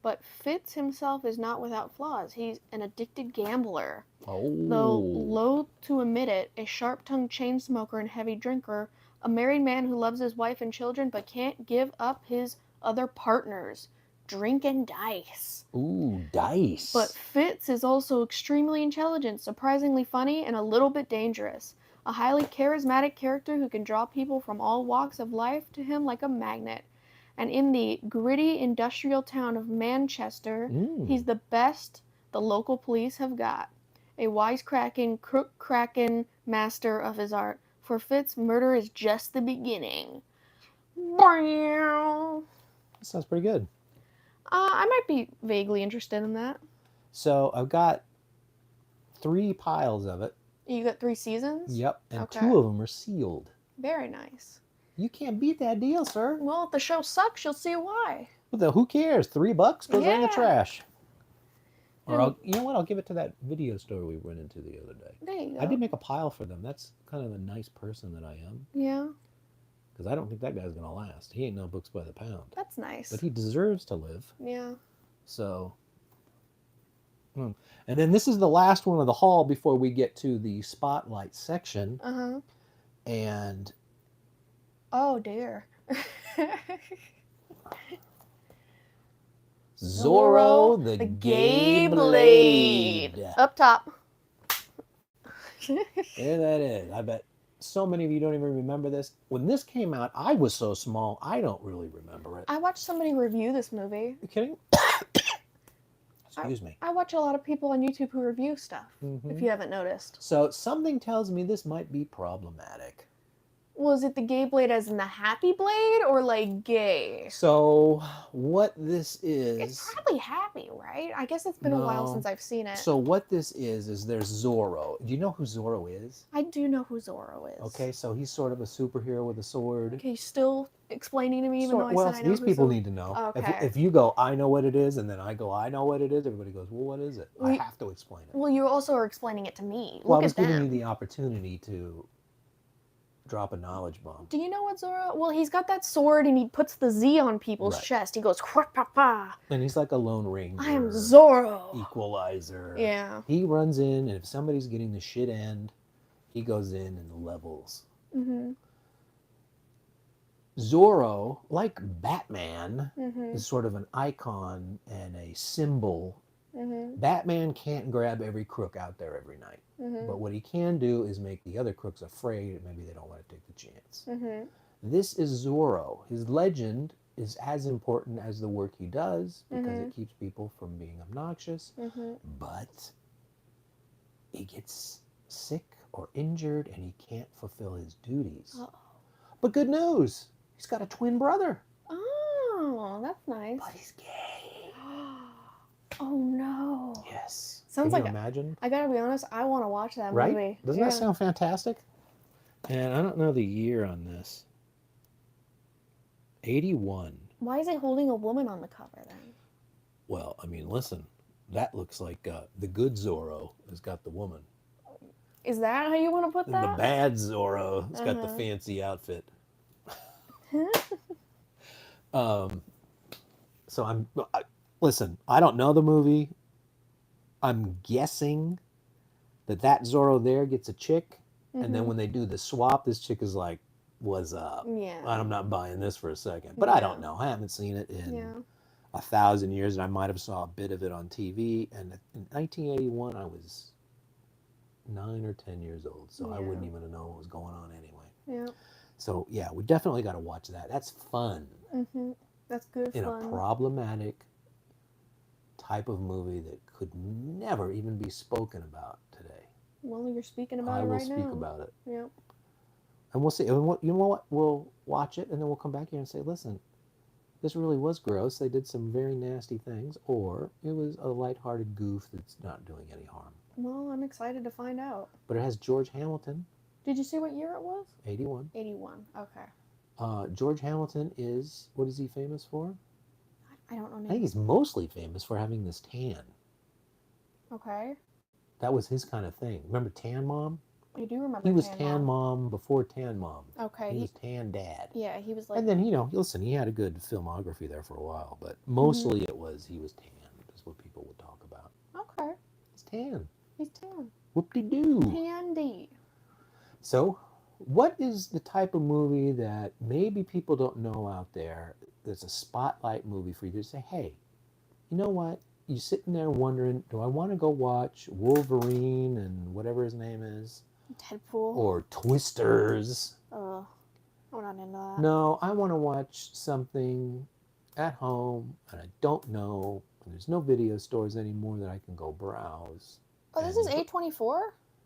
But Fitz himself is not without flaws. He's an addicted gambler. Though Oh. loath to admit it, a sharp-tongued chain smoker and heavy drinker, a married man who loves his wife and children but can't give up his other partners. Drink and dice. Ooh, dice. But Fitz is also extremely intelligent, surprisingly funny, and a little bit dangerous. A highly charismatic character who can draw people from all walks of life to him like a magnet. And in the gritty industrial town of Manchester, he's the best the local police have got. A wisecracking, crook-cracking master of his art. For Fitz, murder is just the beginning. That sounds pretty good. I might be vaguely interested in that. So I've got 3 piles of it. You got 3 seasons? Yep, and Okay. 2 of them are sealed. Very nice. You can't beat that deal, sir. Well, if the show sucks, you'll see why. Who cares? $3 goes right in the Yeah. trash. Or And- you know what? I'll give it to that video store we went into the other day. There you go. I did make a pile for them. That's kind of a nice person that I am. Yeah, Because I don't think that guy's going to last. He ain't no books by the pound. that's nice. But he deserves to live. Yeah. So. And then this is the last one of the haul before we get to the spotlight section. Uh-huh. And Oh, dear. Zorro the Gay Blade. Up top. There that is. I bet so many of you don't even remember this. When this came out, I was so small, I don't really remember it. I watched somebody review this movie. You kidding? Excuse me. I watch a lot of people on YouTube who review stuff, Mhm. if you haven't noticed. So something tells me this might be problematic. Was it the gay blade as in the happy blade or like gay? So what this is... It's probably happy, right? I guess it's been a while No. since I've seen it. So what this is there's Zorro. Do you know who Zorro is? I do know who Zorro is. Okay, so he's sort of a superhero with a sword. Okay, you still explaining to me even though I Well, said I know these who people Zorro- need to know. Okay. If you go, I know what it is, and then I go, I know what it is, everybody goes, well, what is it? I We- have to explain it. Well, you also are explaining it to me. Well, I Look was at giving them. you the opportunity to drop a knowledge bomb. Do you know what Zorro? Well, he's got that sword and he puts the Z on people's Right. chest. He goes, "Wha-pa-pa, And he's like a lone ranger. I am Zorro." Equalizer. Yeah. He runs in, and if somebody's getting the shit end, he goes in and levels. Mm-hmm. Zorro, like Batman, Mm-hmm. is sort of an icon and a symbol. Mm-hmm. Batman can't grab every crook out there every night. Mm-hmm. But what he can do is make the other crooks afraid, and maybe they don't want to take the chance. Mm-hmm. This is Zorro. His legend is as important as the work he does because Mhm. it keeps people from being obnoxious. Mm-hmm. But he gets sick or injured and he can't fulfill his duties. Uh-oh. But good news, he's got a twin brother. Oh, that's nice. But he's gay. Oh no. Yes. Sounds Can like you imagine? I gotta be honest, I want to watch that Right? movie. Doesn't Yeah. that sound fantastic? And I don't know the year on this. 81. Why is he holding a woman on the cover then? Well, I mean, listen, that looks like the good Zorro has got the woman. Is that how you want to put And the that? bad Zorro has got the Uh-huh. fancy outfit. So listen, I don't know the movie. I'm guessing that Zorro there gets a chick. And then Mhm. when they do the swap, this chick is like, what's up? Yeah. I'm not buying this for a second. But I don't Yeah. know. I haven't seen it in Yeah. 1,000 years, and I might have saw a bit of it on TV. And in 1981, I was 9 or 10 years old, so I Yeah. wouldn't even know what was going on anyway. Yeah. So yeah, we definitely got to watch that. That's fun Mm-hmm. That's good in fun. a problematic type of movie that could never even be spoken about today. Well, you're speaking about I it will right speak now. about it, Yeah. and we'll see. And you know what? We'll watch it, and then we'll come back here and say, listen, this really was gross. They did some very nasty things, or it was a lighthearted goof that's not doing any harm. Well, I'm excited to find out. But it has George Hamilton, Did you see what year it was? 81. 81. Okay. George Hamilton is, what is he famous for? I don't know. I think Names. he's mostly famous for having this tan. Okay. That was his kind of thing. Remember Tan Mom? I do remember He was Tan Tan Mom. Mom before Tan Mom. Okay. He was Tan Dad. Yeah, he was like. And then, listen, he had a good filmography there for a while, but Mm-hmm. mostly he was tan, is what people would talk about. Okay. He's tan. He's tan. Whoop-de-doo. Tandy. So, what is the type of movie that maybe people don't know out there that's a spotlight movie for you to say, hey, you know what? You're sitting there wondering, do I want to go watch Wolverine and whatever his name is? Deadpool. Or Twisters? I'm not into that. No, I want to watch something at home and I don't know, and there's no video stores anymore that I can go browse. Oh, this is A24?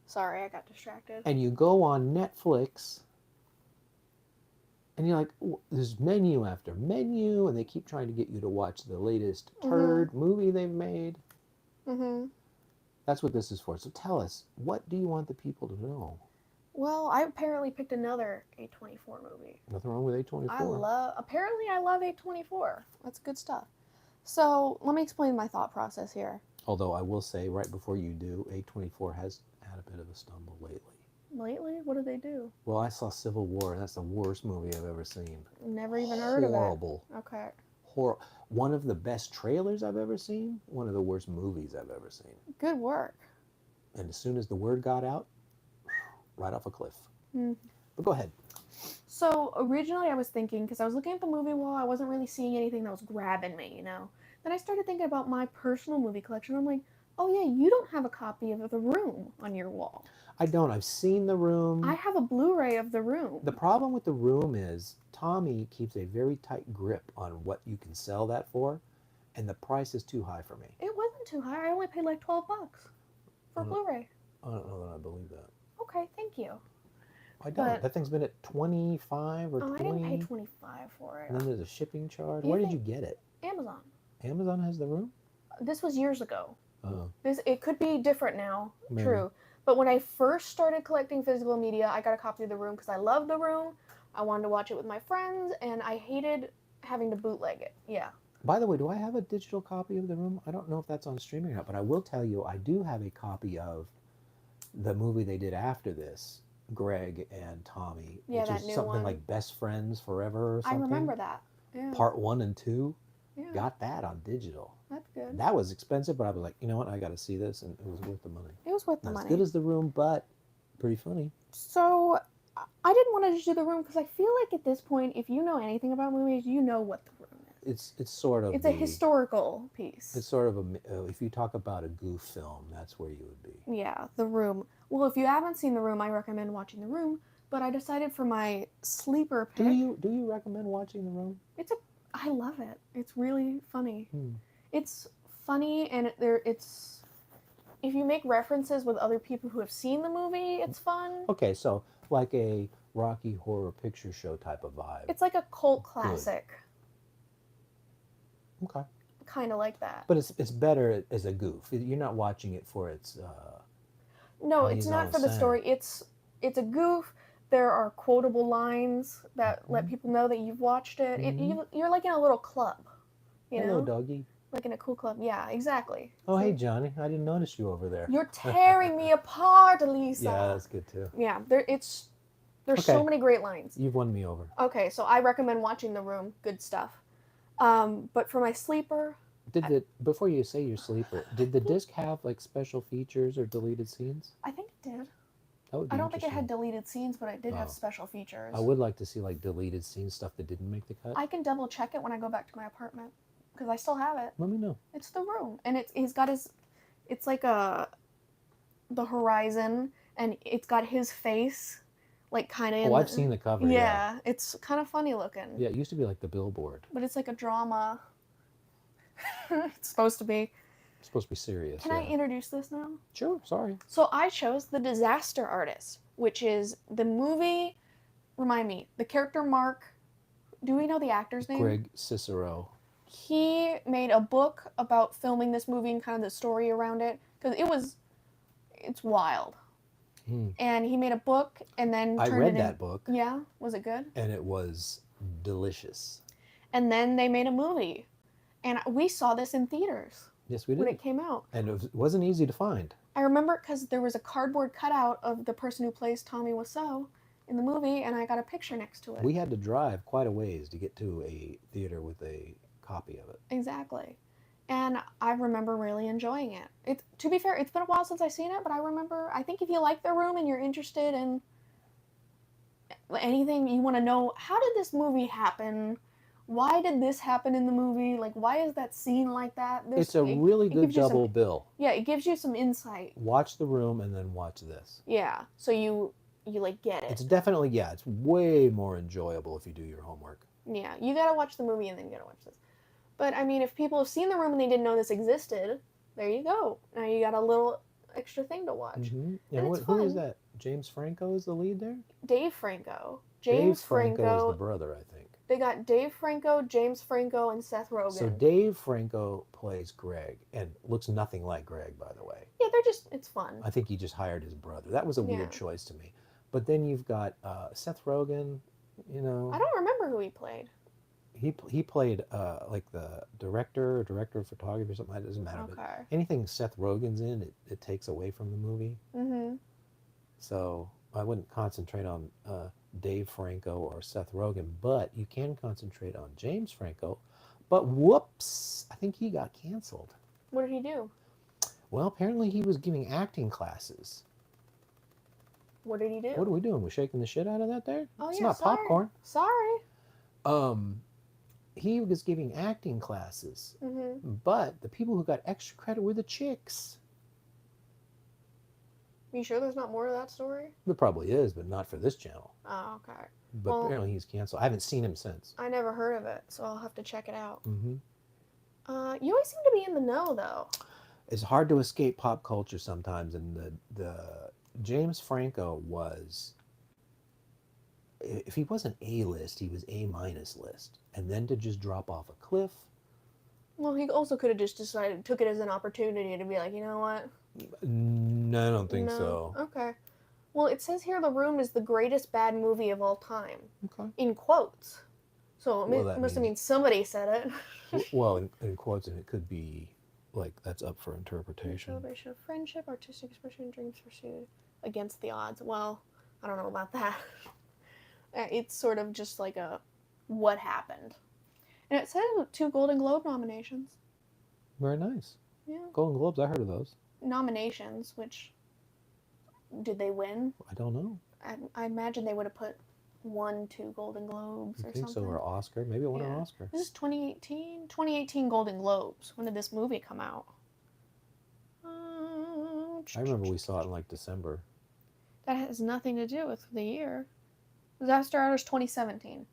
Sorry, I got distracted. And you go on Netflix and you're like, there's menu after menu, and they keep trying to get you to watch the latest turd movie they've made. Mm-hmm. That's what this is for. So tell us, what do you want the people to know? Well, I apparently picked another A24 movie. Nothing wrong with A24. I love A24. That's good stuff. So let me explain my thought process here. Although I will say, right before you do, A24 has had a bit of a stumble lately. Lately? What did they do? Well, I saw Civil War, and that's the worst movie I've ever seen. Never even heard of it. Horrible. Okay. One of the best trailers I've ever seen, one of the worst movies I've ever seen. Good work. And as soon as the word got out, right off a cliff. Mm. But go ahead. So originally I was thinking, because I was looking at the movie wall, I wasn't really seeing anything that was grabbing me, you know. Then I started thinking about my personal movie collection. I'm like, oh yeah, you don't have a copy of The Room on your wall. I don't. I've seen The Room. I have a Blu-ray of The Room. The problem with The Room is Tommy keeps a very tight grip on what you can sell that for, and the price is too high for me. It wasn't too high. I only paid like $12 for Blu-ray. I don't know that I believe that. Okay, thank you. I don't. That thing's been at 25 or 20. I didn't pay $25 for it. And then there's a shipping charge. Where did you get it? Amazon. Amazon has The Room? This was years ago. Oh. It could be different now. Maybe. True. But when I first started collecting physical media, I got a copy of The Room because I loved The Room. I wanted to watch it with my friends, and I hated having to bootleg it. Yeah. By the way, do I have a digital copy of The Room? I don't know if that's on streaming or not, but I will tell you I do have a copy of the movie they did after this, Greg and Tommy, yeah, which that is new something one. like Best Friends Forever or something. I remember that. Yeah. Part 1 and 2. Yeah. Got that on digital. That's good. That was expensive, but I was like, you know what? I got to see this, and it was worth the money. It was worth the Not money. as good as The Room, but pretty funny. So I didn't want to just do The Room because I feel like at this point, if you know anything about movies, you know what The Room is. It's sort of. It's a historical piece. It's sort of if you talk about a goof film, that's where you would be. Yeah, The Room. Well, if you haven't seen The Room, I recommend watching The Room. But I decided for my sleeper pick. Do you recommend watching The Room? I love it. It's really funny. Hmm. It's funny, and it's if you make references with other people who have seen the movie, it's fun. Okay, so like a Rocky Horror Picture Show type of vibe. It's like a cult classic. Good. Okay. Kind of like that. But it's better as a goof. You're not watching it for its. No, it's not for the story. It's a goof. There are quotable lines that let people know that you've watched it. You're like in a little club, you Hello, know? doggy. Like in a cool club. Yeah, exactly. Oh, hey, Johnny. I didn't notice you over there. You're tearing me apart, Elisa. Yeah, that's good too. Yeah, there's so many great lines. You've won me over. Okay, so I recommend watching The Room. Good stuff. But for my sleeper... Before you say your sleeper, did the disc have like special features or deleted scenes? I think it did. That would be I don't think it had interesting. deleted scenes, but it did have special features. I would like to see like deleted scenes, stuff that didn't make the cut. I can double check it when I go back to my apartment because I still have it. Let me know. It's The Room, and it's like the horizon, and it's got his face, like kind of. Oh, I've seen the cover. Yeah, it's kind of funny looking. Yeah, it used to be like the billboard. But it's like a drama. It's supposed to be. It's supposed to be serious. Can I introduce this now? Sure, sorry. So I chose The Disaster Artist, which is the movie. Remind me, the character Mark. Do we know the actor's name? Greg Cicero. He made a book about filming this movie and kind of the story around it because it's wild. And he made a book and then I turned read it that book. Yeah, was it good? And it was delicious. And then they made a movie, and we saw this in theaters. Yes, we did. When it came out. And it wasn't easy to find. I remember because there was a cardboard cutout of the person who plays Tommy Wiseau in the movie, and I got a picture next to it. We had to drive quite a ways to get to a theater with a copy of it. Exactly. And I remember really enjoying it. To be fair, it's been a while since I've seen it, but I think if you like The Room and you're interested in anything, you want to know, how did this movie happen? Why did this happen in the movie? Like, why is that scene like that? It's a really good gives you some- double bill. Yeah, it gives you some insight. Watch The Room and then watch this. Yeah, so you like get it. It's definitely, yeah, it's way more enjoyable if you do your homework. Yeah, you gotta watch the movie and then you gotta watch this. But I mean, if people have seen The Room and they didn't know this existed, there you go. Now you got a little extra thing to watch. Mm-hmm. And And it's who is fun. that? James Franco is the lead there? Dave Franco. Dave James Franco Franco. is the brother, I think. They got Dave Franco, James Franco, and Seth Rogen. So Dave Franco plays Greg and looks nothing like Greg, by the way. Yeah, it's fun. I think he just hired his brother. That was a Yeah. weird choice to me. But then you've got Seth Rogen, you know. I don't remember who he played. He played like the director of photography or something. It doesn't matter. But Okay. anything Seth Rogen's in, it takes away from the movie. Mm-hmm. So I wouldn't concentrate on Dave Franco or Seth Rogen, but you can concentrate on James Franco. But whoops, I think he got canceled. What did he do? Well, apparently he was giving acting classes. What did he do? What are we doing? We're shaking the shit out of that there? Oh, It's yeah, not sorry. popcorn. Sorry. He was giving acting classes, Mm-hmm. but the people who got extra credit were the chicks. You sure there's not more to that story? There probably is, but not for this channel. Oh, okay. But Well- apparently he's canceled. I haven't seen him since. I never heard of it, so I'll have to check it out. Mm-hmm. You always seem to be in the know, though. It's hard to escape pop culture sometimes, and the James Franco was, if he wasn't A-list, he was A-minus list, and then to just drop off a cliff. Well, he also could have just took it as an opportunity to be like, you know what? No, I don't think No. so. Okay. Well, it says here The Room is the greatest bad movie of all time, Okay. in quotes. So Well, that it must have means- mean somebody said it. Well, in quotes, and it could be like that's up for interpretation. Celebration of friendship, artistic expression, dreams pursued against the odds. Well, I don't know about that. It's sort of just like a what happened. And it said 2 Golden Globe nominations. Very nice. Yeah. Golden Globes, I heard of those. Nominations, which did they win? I don't know. I imagine they would have put 2 Golden Globes I or think something. so, or Oscar. Maybe it won an Yeah. Oscar. This is 2018? 2018 Golden Globes. When did this movie come out? I remember we saw it in like December. That has nothing to do with the year. Disaster Artist 2017.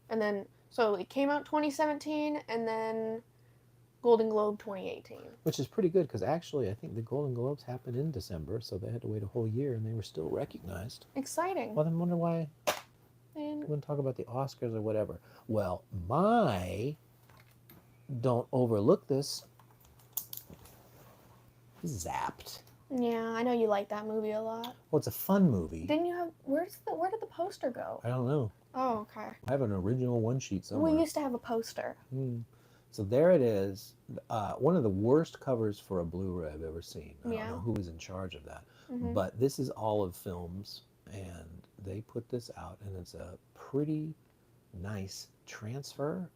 And then, so it came out 2017, and then Golden Globe 2018. Which is pretty good because actually I think the Golden Globes happened in December, so they had to wait a whole year and they were still recognized. Exciting. Well, then wonder why And we wouldn't talk about the Oscars or whatever. Well, don't overlook this. Zapped. yeah, I know you like that movie a lot. Well, it's a fun movie. Didn't you have, where did the poster go? I don't know. Oh, okay. I have an original one sheet somewhere. We used to have a poster. So there it is. One of the worst covers for a Blu-ray I've ever seen. I Yeah. don't know who was in charge of that. Mhm. But this is Olive Films, and they put this out, and it's a pretty nice transfer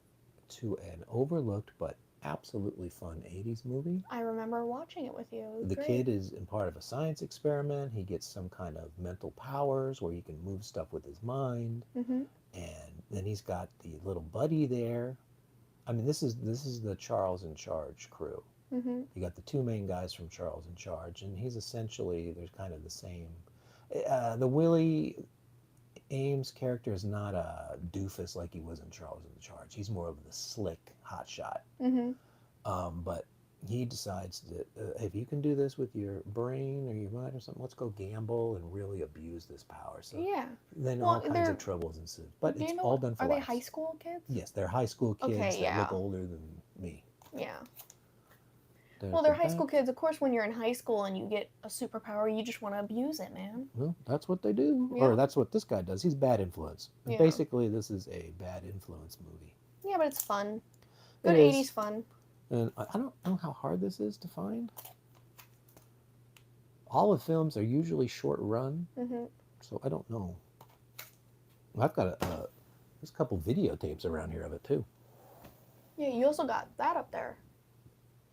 to an overlooked but absolutely fun 80s movie. I remember watching it with you. It was The great. kid is in part of a science experiment. He gets some kind of mental powers where he can move stuff with his mind. Mhm. And then he's got the little buddy there. I mean, this is the Charles in Charge crew. Mhm. You got the 2 main guys from Charles in Charge, and he's essentially, there's kind of the same. The Willie Ames character is not a doofus like he was in Charles in Charge. He's more of the slick hotshot. Mhm. But he decides that if you can do this with your brain or your mind or something, let's go gamble and really abuse this power. So Yeah. then Well, all kinds they're- of troubles ensue. But Do you it's know all what- done for Are they laughs. high school kids? Yes, they're high school kids Okay, that yeah. look older than me. Yeah. There's Well, they're the high back. school kids. Of course, when you're in high school and you get a superpower, you just want to abuse it, man. Well, that's what they do. Yeah. Or that's what this guy does. He's bad influence. And Yeah. basically, this is a bad influence movie. Yeah, but it's fun. It Good is. 80s fun. And I don't know how hard this is to find. Olive films are usually short run, Mm-hmm. so I don't know. I've got there's a couple videotapes around here of it too. Yeah, you also got that up there.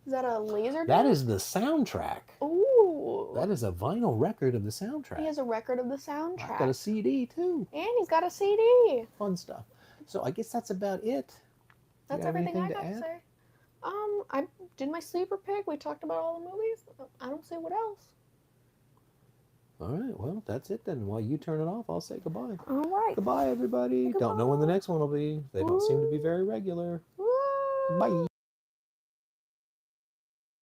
Is that a laser That disc? is the soundtrack. Ooh. That is a vinyl record of the He soundtrack. has a record of the I've got a soundtrack. CD too. And he's got a CD. Fun stuff. So I guess that's about it. Do That's you have everything anything I to got to add? say. I did my sleeper pick. We talked about all the movies. I don't see what else. All right, well, that's it then. While you turn it off, I'll say goodbye. All right. Goodbye, everybody. Goodbye. Don't know when the next one will be. They don't seem to be very regular. Woo. Bye.